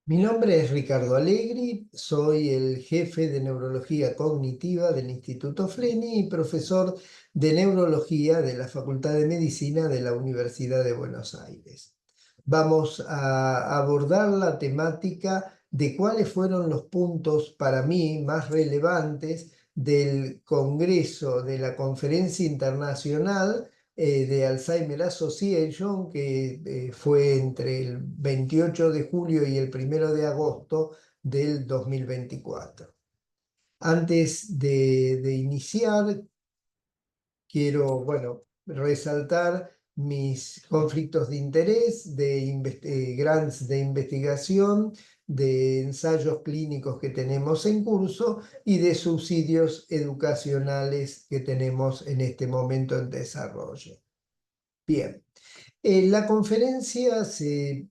Mi nombre es Ricardo Allegri, soy el jefe de neurología cognitiva del Instituto Fleni y profesor de neurología de la Facultad de Medicina de la Universidad de Buenos Aires. Vamos a abordar la temática de cuáles fueron los puntos para mí más relevantes del Congreso de la Conferencia Internacional de Alzheimer Association, que fue entre el 28 de julio y el 1 de agosto del 2024. Antes de iniciar, quiero, bueno, resaltar mis conflictos de interés, de grants de investigación, de ensayos clínicos que tenemos en curso y de subsidios educacionales que tenemos en este momento en desarrollo. Bien. La conferencia se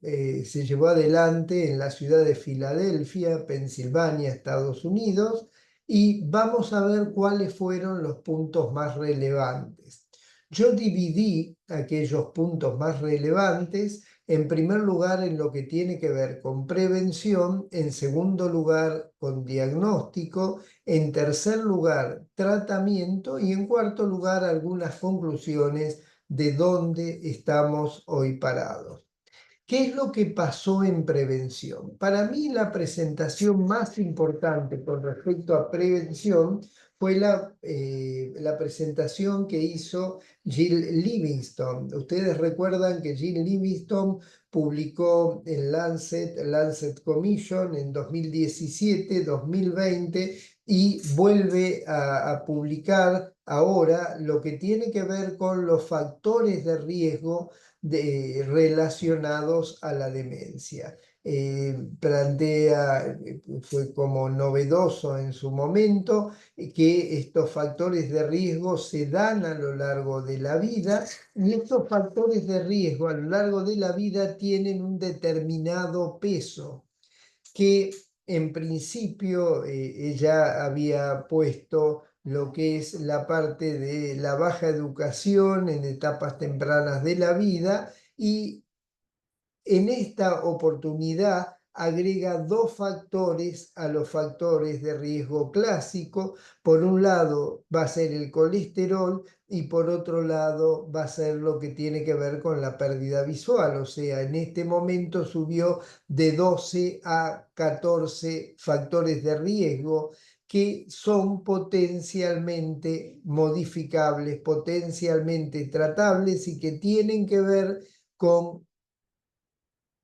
llevó adelante en la ciudad de Filadelfia, Pensilvania, Estados Unidos, y vamos a ver cuáles fueron los puntos más relevantes. Yo dividí aquellos puntos más relevantes, en primer lugar, en lo que tiene que ver con prevención, en segundo lugar, con diagnóstico, en tercer lugar, tratamiento y en cuarto lugar, algunas conclusiones de dónde estamos hoy parados. ¿Qué es lo que pasó en prevención? Para mí la presentación más importante con respecto a prevención fue la presentación que hizo Jill Livingston. Ustedes recuerdan que Jill Livingston publicó en Lancet Commission en 2017, 2020 y vuelve a publicar ahora lo que tiene que ver con los factores de riesgo relacionados a la demencia. Fue como novedoso en su momento, que estos factores de riesgo se dan a lo largo de la vida y estos factores de riesgo a lo largo de la vida tienen un determinado peso que en principio ella había puesto lo que es la parte de la baja educación en etapas tempranas de la vida y en esta oportunidad agrega dos factores a los factores de riesgo clásico. Por un lado va a ser el colesterol y por otro lado va a ser lo que tiene que ver con la pérdida visual. O sea, en este momento subió de 12 a 14 factores de riesgo que son potencialmente modificables, potencialmente tratables y que tienen que ver con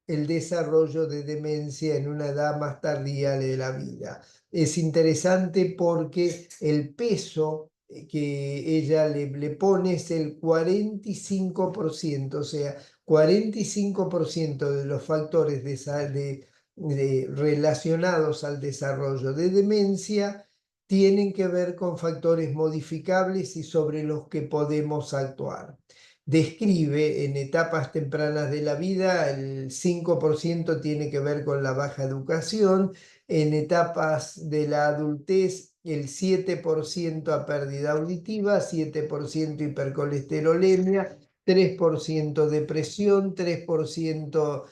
el desarrollo de demencia en una edad más tardía de la vida. Es interesante porque el peso que ella le pone es el 45%, o sea, 45% de los factores relacionados al desarrollo de demencia tienen que ver con factores modificables y sobre los que podemos actuar. Describe en etapas tempranas de la vida, el 5% tiene que ver con la baja educación, en etapas de la adultez el 7% a pérdida auditiva, 7% hipercolesterolemia, 3% depresión, 3%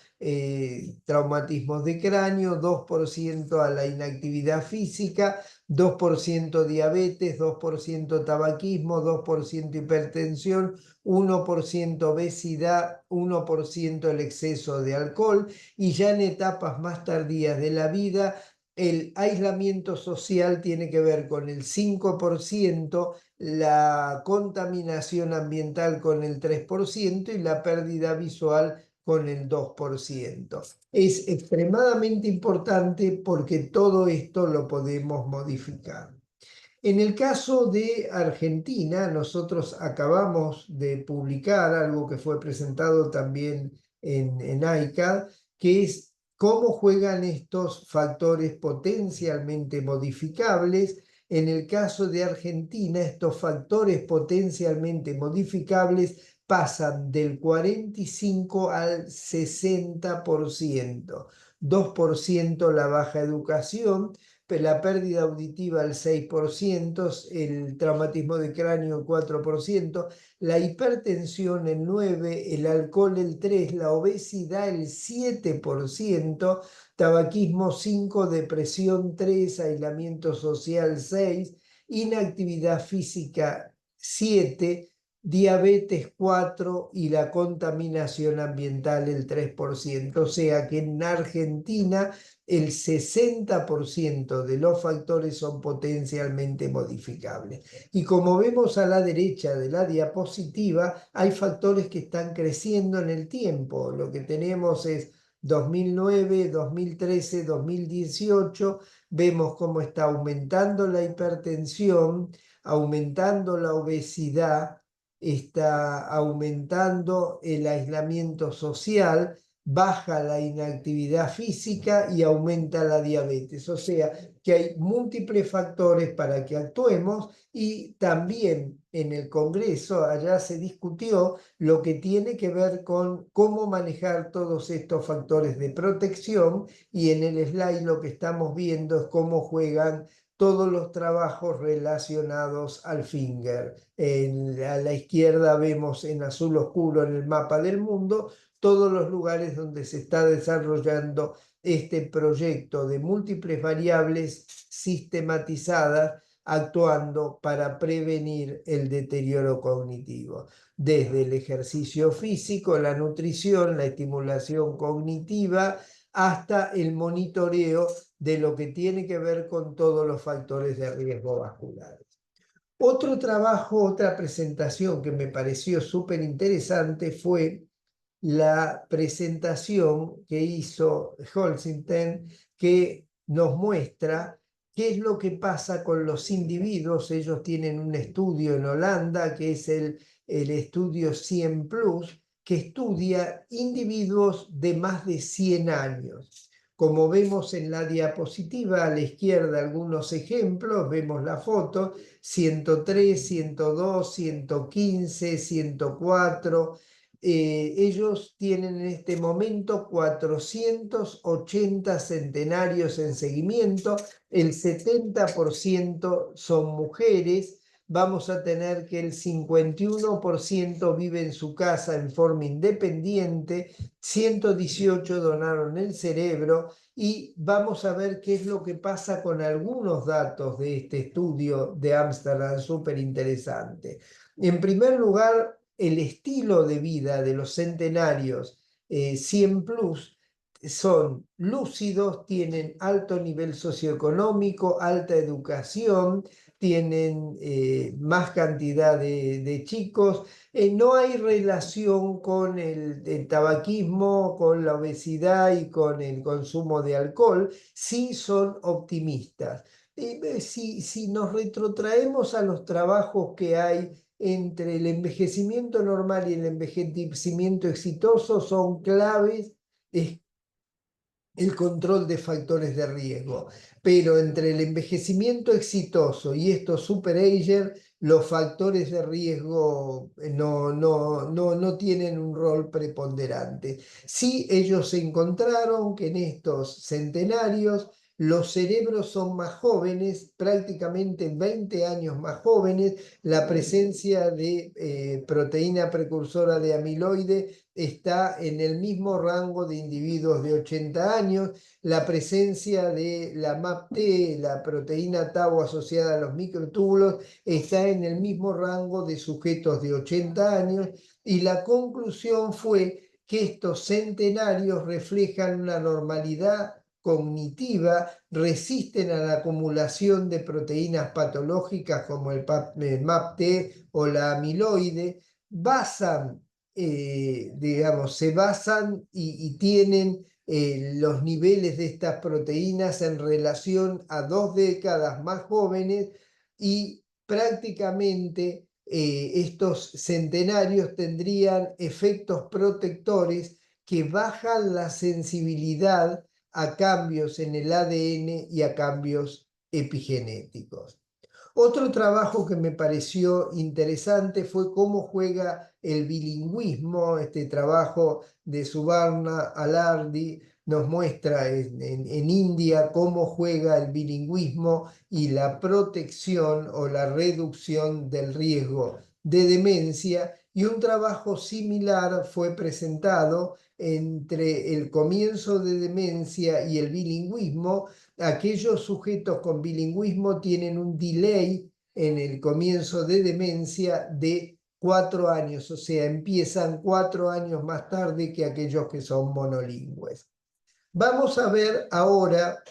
traumatismos de cráneo, 2% a la inactividad física, 2% diabetes, 2% tabaquismo, 2% hipertensión, 1% obesidad, 1% el exceso de alcohol y ya en etapas más tardías de la vida el aislamiento social tiene que ver con el 5%, la contaminación ambiental con el 3% y la pérdida visual con el 2%. Es extremadamente importante porque todo esto lo podemos modificar. En el caso de Argentina, nosotros acabamos de publicar algo que fue presentado también en ICAD, que es cómo juegan estos factores potencialmente modificables. En el caso de Argentina, estos factores potencialmente modificables pasan del 45 al 60%, 2% la baja educación, la pérdida auditiva el 6%, el traumatismo de cráneo el 4%, la hipertensión el 9%, el alcohol el 3%, la obesidad el 7%, tabaquismo 5%, depresión 3%, aislamiento social 6%, inactividad física 7%, diabetes 4% y la contaminación ambiental el 3%. O sea que en Argentina el 60% de los factores son potencialmente modificables. Y como vemos a la derecha de la diapositiva, hay factores que están creciendo en el tiempo. Lo que tenemos es 2009, 2013, 2018. Vemos cómo está aumentando la hipertensión, aumentando la obesidad, está aumentando el aislamiento social, baja la inactividad física y aumenta la diabetes. O sea que hay múltiples factores para que actuemos, y también en el Congreso allá se discutió lo que tiene que ver con cómo manejar todos estos factores de protección, y en el slide lo que estamos viendo es cómo juegan todos los trabajos relacionados al finger. A la izquierda vemos en azul oscuro en el mapa del mundo todos los lugares donde se está desarrollando este proyecto de múltiples variables sistematizadas actuando para prevenir el deterioro cognitivo, desde el ejercicio físico, la nutrición, la estimulación cognitiva, hasta el monitoreo de lo que tiene que ver con todos los factores de riesgo vasculares. Otro trabajo, otra presentación que me pareció súper interesante fue la presentación que hizo Holzhausen, que nos muestra qué es lo que pasa con los individuos. Ellos tienen un estudio en Holanda, que es el estudio 100 Plus, que estudia individuos de más de 100 años. Como vemos en la diapositiva a la izquierda algunos ejemplos, vemos la foto, 103, 102, 115, 104. Ellos tienen en este momento 480 centenarios en seguimiento, el 70% son mujeres. Vamos a tener que el 51% vive en su casa en forma independiente, 118 donaron el cerebro, y vamos a ver qué es lo que pasa con algunos datos de este estudio de Ámsterdam, súper interesante. En primer lugar, el estilo de vida de los centenarios 100 plus son lúcidos, tienen alto nivel socioeconómico, alta educación, tienen más cantidad de chicos. No hay relación con el tabaquismo, con la obesidad y con el consumo de alcohol. Sí son optimistas. Si nos retrotraemos a los trabajos que hay entre el envejecimiento normal y el envejecimiento exitoso, son claves el control de factores de riesgo. Pero entre el envejecimiento exitoso y estos superager, los factores de riesgo no tienen un rol preponderante. Sí, ellos encontraron que en estos centenarios los cerebros son más jóvenes, prácticamente 20 años más jóvenes. La presencia de proteína precursora de amiloide está en el mismo rango de individuos de 80 años. La presencia de la MAPT, la proteína tau asociada a los microtúbulos, está en el mismo rango de sujetos de 80 años. Y la conclusión fue que estos centenarios reflejan una normalidad cognitiva, resisten a la acumulación de proteínas patológicas como el MAPT o la amiloide, se basan y tienen los niveles de estas proteínas en relación a 2 décadas más jóvenes, y prácticamente estos centenarios tendrían efectos protectores que bajan la sensibilidad a cambios en el ADN y a cambios epigenéticos. Otro trabajo que me pareció interesante fue cómo juega el bilingüismo, este trabajo de Subarna Alardi, nos muestra en India cómo juega el bilingüismo y la protección o la reducción del riesgo de demencia, y un trabajo similar fue presentado entre el comienzo de demencia y el bilingüismo. Aquellos sujetos con bilingüismo tienen un delay en el comienzo de demencia de 4 años, o sea, empiezan 4 años más tarde que aquellos que son monolingües. Vamos a ver ahora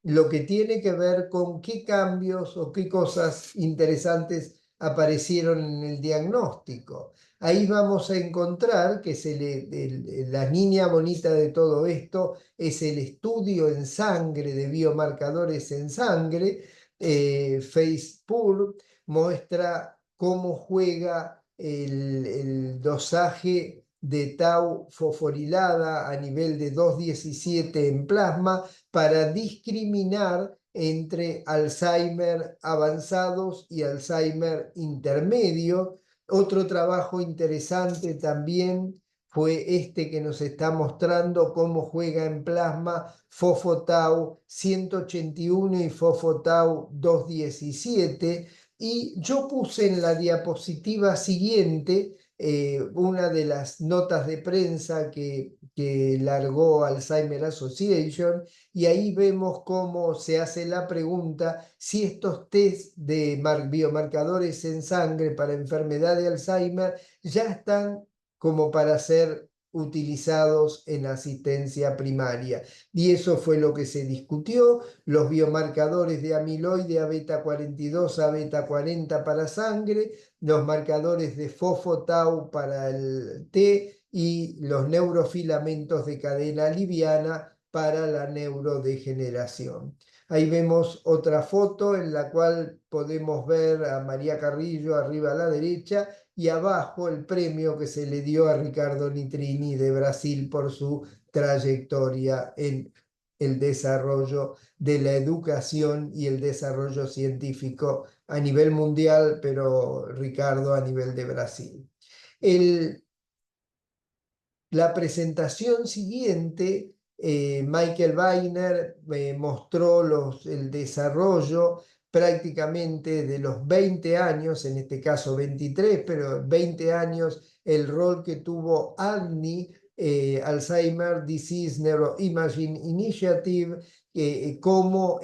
lo que tiene que ver con qué cambios o qué cosas interesantes aparecieron en el diagnóstico. Ahí vamos a encontrar que la niña bonita de todo esto es el estudio en sangre de biomarcadores en sangre. FacePur muestra cómo juega el dosaje de tau fosforilada a nivel de 2,17 en plasma para discriminar entre Alzheimer avanzados y Alzheimer intermedio. Otro trabajo interesante también fue este que nos está mostrando cómo juega en plasma fosfotau 181 y fosfotau 2,17. Y yo puse en la diapositiva siguiente una de las notas de prensa que largó Alzheimer Association, y ahí vemos cómo se hace la pregunta si estos test de biomarcadores en sangre para enfermedad de Alzheimer ya están como para ser utilizados en asistencia primaria. Y eso fue lo que se discutió. Los biomarcadores de amiloide a beta 42 a beta 40 para sangre, los marcadores de fosfotau para el T y los neurofilamentos de cadena liviana para la neurodegeneración. Ahí vemos otra foto en la cual podemos ver a María Carrillo arriba a la derecha y abajo el premio que se le dio a Ricardo Nitrini de Brasil por su trayectoria en el desarrollo de la educación y el desarrollo científico a nivel mundial, pero Ricardo a nivel de Brasil. La presentación siguiente, Michael Weiner mostró el desarrollo prácticamente de los 20 años, en este caso 23, pero 20 años, el rol que tuvo ADNI, Alzheimer Disease Neuroimaging Initiative, cómo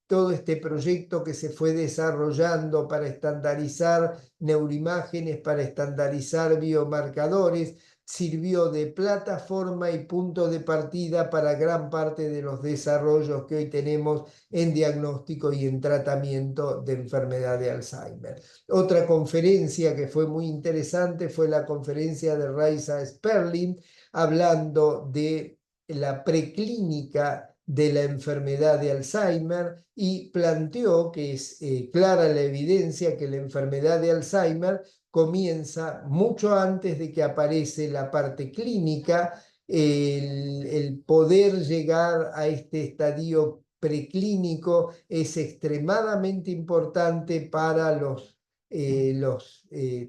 todo este proyecto que se fue desarrollando para estandarizar neuroimágenes, para estandarizar biomarcadores, sirvió de plataforma y punto de partida para gran parte de los desarrollos que hoy tenemos en diagnóstico y en tratamiento de enfermedad de Alzheimer. Otra conferencia que fue muy interesante fue la conferencia de Raisa Sperling, hablando de la preclínica de la enfermedad de Alzheimer, y planteó que es clara la evidencia que la enfermedad de Alzheimer comienza mucho antes de que aparece la parte clínica. El poder llegar a este estadio preclínico es extremadamente importante para los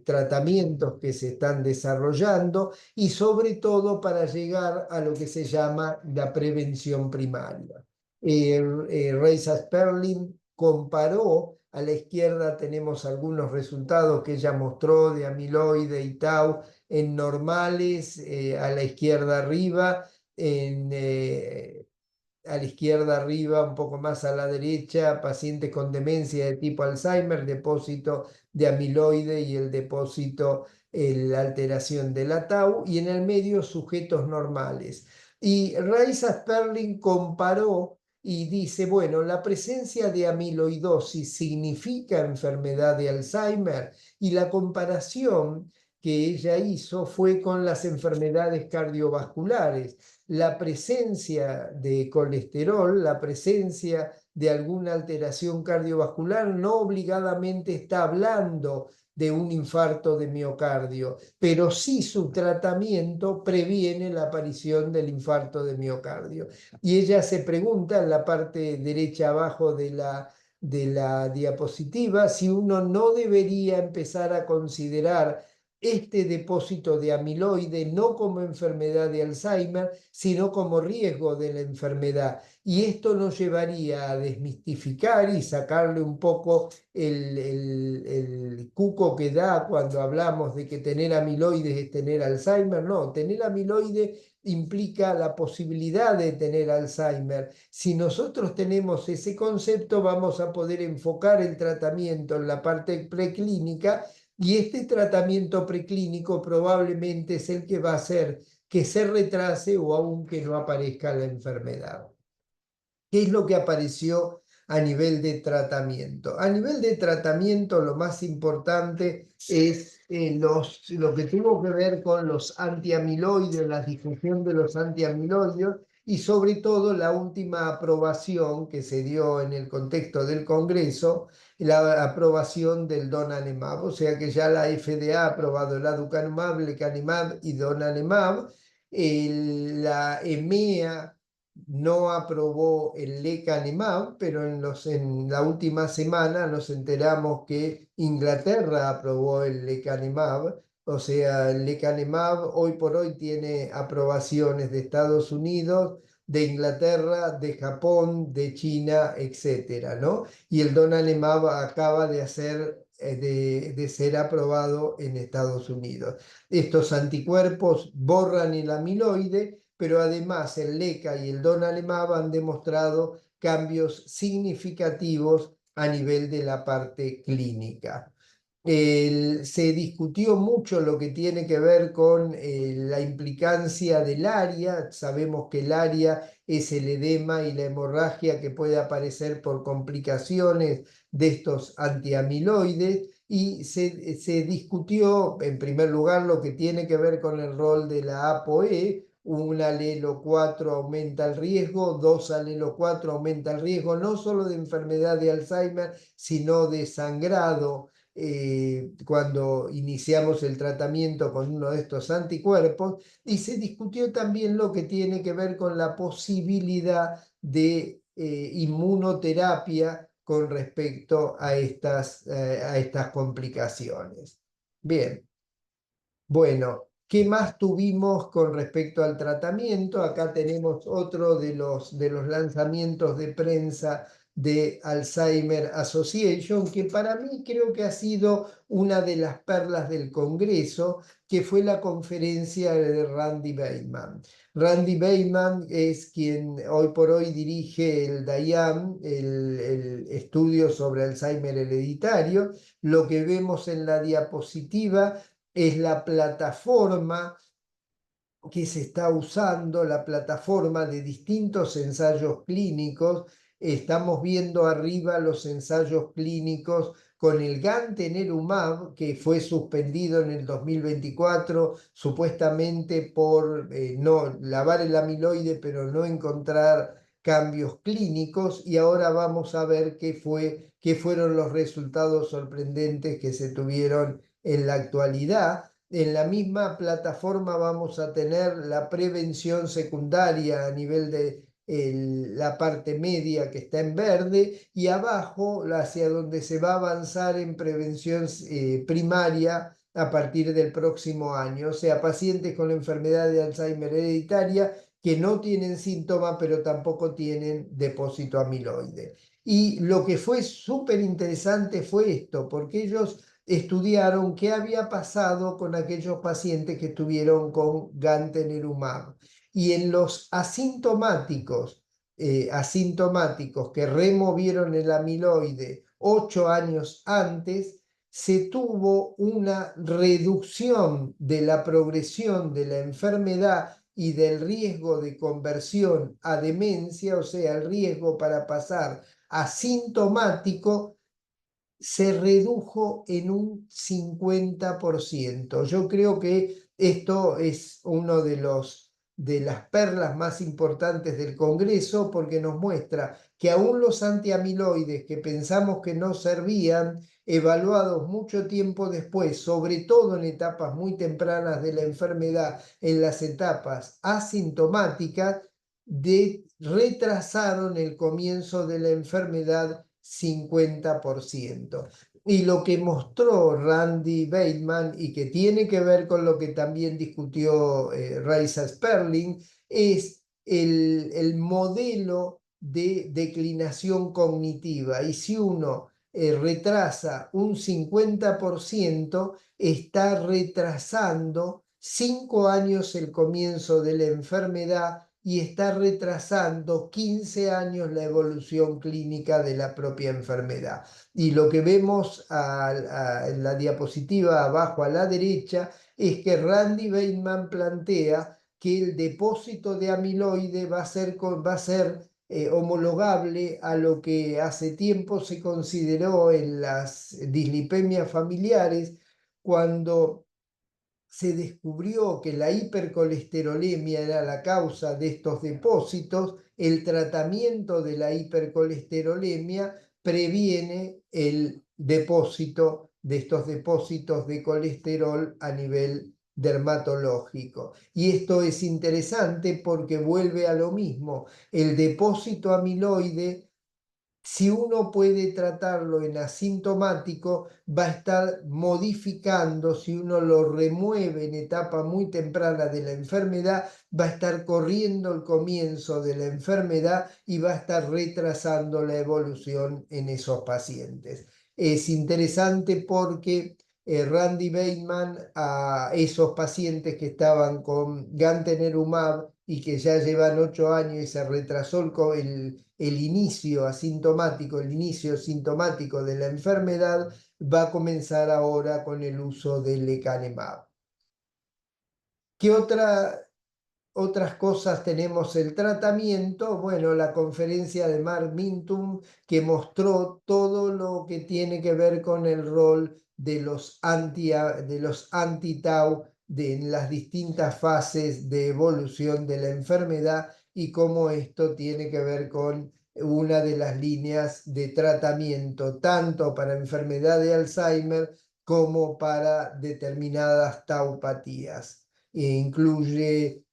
tratamientos que se están desarrollando, y sobre todo para llegar a lo que se llama la prevención primaria. Reisa Sperling comparó, a la izquierda tenemos algunos resultados que ella mostró de amiloide y tau en normales, a la izquierda arriba, a la izquierda arriba, un poco más a la derecha, pacientes con demencia de tipo Alzheimer, depósito de amiloide y el depósito, la alteración de la tau, y en el medio sujetos normales. Y Raisa Sperling comparó y dice, bueno, la presencia de amiloidosis significa enfermedad de Alzheimer, y la comparación que ella hizo fue con las enfermedades cardiovasculares. La presencia de colesterol, la presencia de alguna alteración cardiovascular no obligadamente está hablando de un infarto de miocardio, pero sí su tratamiento previene la aparición del infarto de miocardio. Y ella se pregunta en la parte derecha abajo de la diapositiva si uno no debería empezar a considerar este depósito de amiloide no como enfermedad de Alzheimer, sino como riesgo de la enfermedad. Y esto nos llevaría a desmistificar y sacarle un poco el cuco que da cuando hablamos de que tener amiloides es tener Alzheimer. No, tener amiloide implica la posibilidad de tener Alzheimer. Si nosotros tenemos ese concepto, vamos a poder enfocar el tratamiento en la parte preclínica, y este tratamiento preclínico probablemente es el que va a hacer que se retrase o aún que no aparezca la enfermedad. ¿Qué es lo que apareció a nivel de tratamiento? A nivel de tratamiento, lo más importante es lo que tuvo que ver con los antiamiloides, la difusión de los antiamiloides, y sobre todo la última aprobación que se dio en el contexto del Congreso, la aprobación del donanemab. O sea que ya la FDA ha aprobado el aducanumab, lecanemab y donanemab. La EMEA no aprobó el lecanemab, pero en la última semana nos enteramos que Inglaterra aprobó el lecanemab. O sea, el lecanemab hoy por hoy tiene aprobaciones de Estados Unidos, de Inglaterra, de Japón, de China, etcétera, ¿no? Y el donanemab acaba de ser aprobado en Estados Unidos. Estos anticuerpos borran el amiloide, pero además el LECA y el donanemab han demostrado cambios significativos a nivel de la parte clínica. Se discutió mucho lo que tiene que ver con la implicancia del ARIA. Sabemos que el ARIA es el edema y la hemorragia que puede aparecer por complicaciones de estos antiamiloides, y se discutió en primer lugar lo que tiene que ver con el rol de la ApoE. Un alelo 4 aumenta el riesgo, 2 alelo 4 aumenta el riesgo no solo de enfermedad de Alzheimer, sino de sangrado cuando iniciamos el tratamiento con uno de estos anticuerpos. Y se discutió también lo que tiene que ver con la posibilidad de inmunoterapia con respecto a estas complicaciones. Bien. Bueno, ¿qué más tuvimos con respecto al tratamiento? Acá tenemos otro de los lanzamientos de prensa de Alzheimer Association, que para mí creo que ha sido una de las perlas del Congreso, que fue la conferencia de Randy Bateman. Randy Bateman es quien hoy por hoy dirige el DIAM, el estudio sobre Alzheimer hereditario. Lo que vemos en la diapositiva es la plataforma que se está usando, la plataforma de distintos ensayos clínicos. Estamos viendo arriba los ensayos clínicos con el gantenerumab, que fue suspendido en el 2024, supuestamente por no lavar el amiloide, pero no encontrar cambios clínicos. Y ahora vamos a ver qué fueron los resultados sorprendentes que se tuvieron en la actualidad. En la misma plataforma vamos a tener la prevención secundaria a nivel de la parte media, que está en verde, y abajo hacia donde se va a avanzar en prevención primaria a partir del próximo año. O sea, pacientes con la enfermedad de Alzheimer hereditaria que no tienen síntomas, pero tampoco tienen depósito amiloide. Y lo que fue súper interesante fue esto, porque ellos estudiaron qué había pasado con aquellos pacientes que estuvieron con gantenerumab. Y en los asintomáticos que removieron el amiloide 8 años antes, se tuvo una reducción de la progresión de la enfermedad y del riesgo de conversión a demencia. O sea, el riesgo para pasar asintomático se redujo en un 50%. Yo creo que esto es uno de las perlas más importantes del Congreso, porque nos muestra que aún los antiamiloides que pensamos que no servían, evaluados mucho tiempo después, sobre todo en etapas muy tempranas de la enfermedad, en las etapas asintomáticas, retrasaron el comienzo de la enfermedad 50%. Y lo que mostró Randy Bateman, y que tiene que ver con lo que también discutió Raisa Sperling, es el modelo de declinación cognitiva. Y si uno retrasa un 50%, está retrasando 5 años el comienzo de la enfermedad y está retrasando 15 años la evolución clínica de la propia enfermedad. Y lo que vemos en la diapositiva abajo a la derecha es que Randy Bateman plantea que el depósito de amiloide va a ser homologable a lo que hace tiempo se consideró en las dislipemias familiares, cuando se descubrió que la hipercolesterolemia era la causa de estos depósitos. El tratamiento de la hipercolesterolemia previene el depósito de estos depósitos de colesterol a nivel dermatológico. Y esto es interesante porque vuelve a lo mismo. El depósito amiloide, si uno puede tratarlo en asintomático, va a estar modificando. Si uno lo remueve en etapa muy temprana de la enfermedad, va a estar corriendo el comienzo de la enfermedad y va a estar retrasando la evolución en esos pacientes. Es interesante porque Randy Bateman, a esos pacientes que estaban con gantenerumab y que ya llevan 8 años y se retrasó el inicio asintomático, el inicio sintomático de la enfermedad, va a comenzar ahora con el uso del lecanemab. ¿Qué otras cosas tenemos? El tratamiento, bueno, la conferencia de Mark Mintum, que mostró todo lo que tiene que ver con el rol de los anti-tau en las distintas fases de evolución de la enfermedad y cómo esto tiene que ver con una de las líneas de tratamiento, tanto para enfermedad de Alzheimer como para determinadas taupatías. Incluye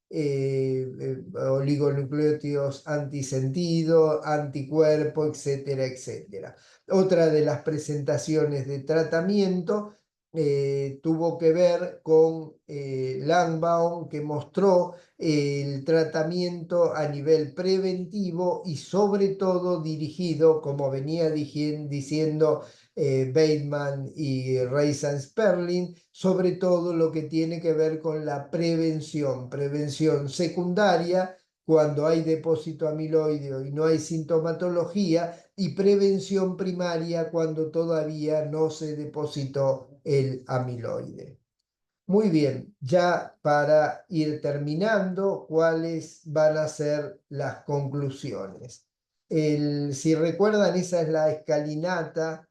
oligonucleótidos antisentido, anticuerpo, etcétera, etcétera. Otra de las presentaciones de tratamiento tuvo que ver con Langbaum, que mostró el tratamiento a nivel preventivo y sobre todo dirigido, como venía diciendo Bateman y Raisin Sperling, sobre todo lo que tiene que ver con la prevención secundaria cuando hay depósito amiloideo y no hay sintomatología, y prevención primaria cuando todavía no se depositó el amiloide. Muy bien, ya para ir terminando, ¿cuáles van a ser las conclusiones? Si recuerdan, esa es la escalinata,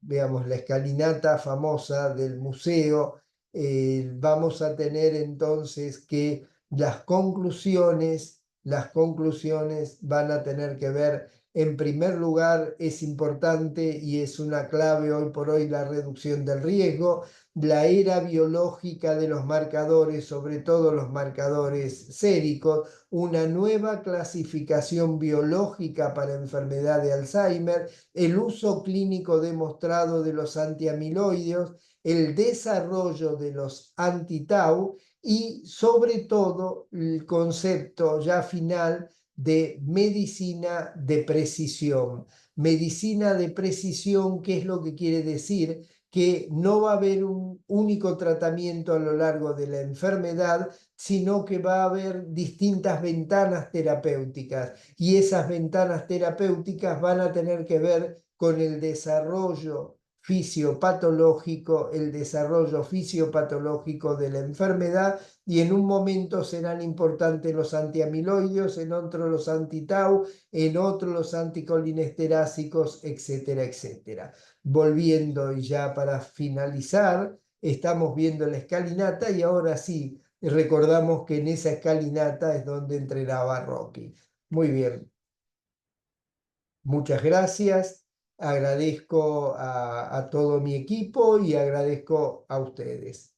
veamos, la escalinata famosa del museo. Vamos a tener entonces que las conclusiones van a tener que ver, en primer lugar, es importante y es una clave hoy por hoy la reducción del riesgo, la era biológica de los marcadores, sobre todo los marcadores séricos, una nueva clasificación biológica para enfermedad de Alzheimer, el uso clínico demostrado de los antiamiloides, el desarrollo de los anti-tau y sobre todo el concepto ya final de medicina de precisión. Medicina de precisión, ¿qué es lo que quiere decir? Que no va a haber un único tratamiento a lo largo de la enfermedad, sino que va a haber distintas ventanas terapéuticas, y esas ventanas terapéuticas van a tener que ver con el desarrollo fisiopatológico de la enfermedad, y en un momento serán importantes los antiamiloides, en otro los anti-tau, en otro los anticolinesterásicos, etcétera, etcétera. Volviendo y ya para finalizar, estamos viendo la escalinata y ahora sí, recordamos que en esa escalinata es donde entrenaba Rocky. Muy bien, muchas gracias. Agradezco a todo mi equipo y agradezco a ustedes.